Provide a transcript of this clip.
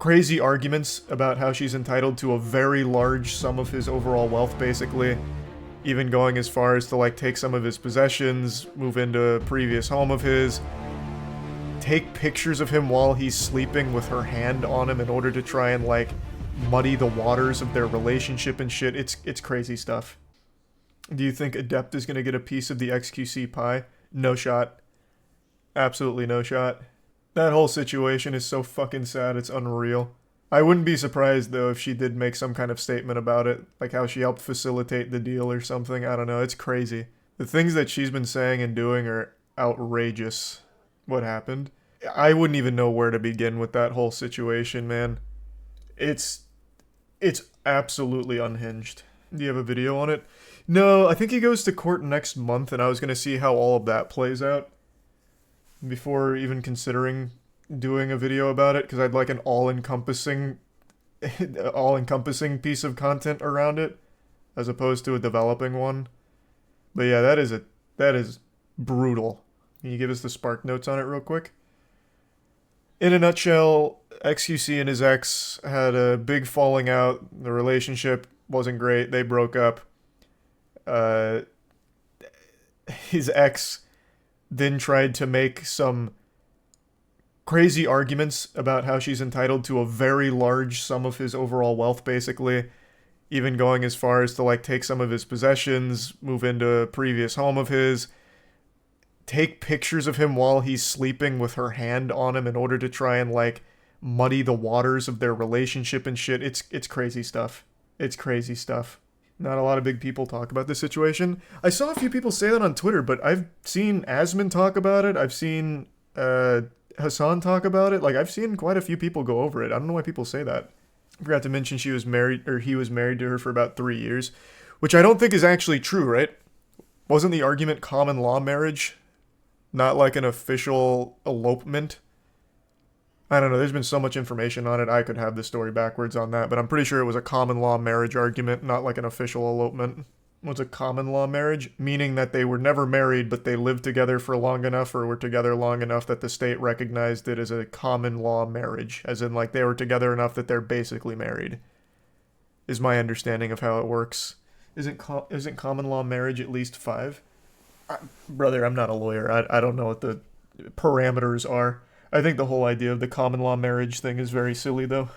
crazy arguments about how she's entitled to a very large sum of his overall wealth, basically. Even going as far as to, like, take some of his possessions, move into a previous home of his, take pictures of him while he's sleeping with her hand on him in order to try and, like, muddy the waters of their relationship and shit. It's crazy stuff. Do you think ADEPT is gonna get a piece of the XQC pie? No shot. Absolutely no shot. That whole situation is so fucking sad, it's unreal. I wouldn't be surprised, though, if she did make some kind of statement about it, like how she helped facilitate the deal or something. I don't know, it's crazy. The things that she's been saying and doing are outrageous. What happened? I wouldn't even know where to begin with that whole situation, man. It's absolutely unhinged. Do you have a video on it? No, I think he goes to court next month, and I was gonna see how all of that plays out before even considering doing a video about it, because I'd like an all-encompassing piece of content around it, as opposed to a developing one. But yeah, that is brutal. Can you give us the spark notes on it real quick? In a nutshell, XQC and his ex had a big falling out. The relationship wasn't great. They broke up. His ex then tried to make some crazy arguments about how she's entitled to a very large sum of his overall wealth, basically. Even going as far as to, like, take some of his possessions, move into a previous home of his, take pictures of him while he's sleeping with her hand on him in order to try and, like, muddy the waters of their relationship and shit. It's crazy stuff. It's crazy stuff. Not a lot of big people talk about this situation. I saw a few people say that on Twitter, but I've seen Asman talk about it. I've seen Hassan talk about it. Like, I've seen quite a few people go over it. I don't know why people say that. I forgot to mention he was married to her for about 3 years, which I don't think is actually true, right? Wasn't the argument common law marriage? Not like an official elopement? I don't know, there's been so much information on it, I could have the story backwards on that, but I'm pretty sure it was a common law marriage argument, not like an official elopement. What's a common law marriage? Meaning that they were never married, but they lived together for long enough, or were together long enough that the state recognized it as a common law marriage. As in, like, they were together enough that they're basically married. Is my understanding of how it works. Isn't common law marriage at least 5? Brother, I'm not a lawyer. I don't know what the parameters are. I think the whole idea of the common law marriage thing is very silly, though.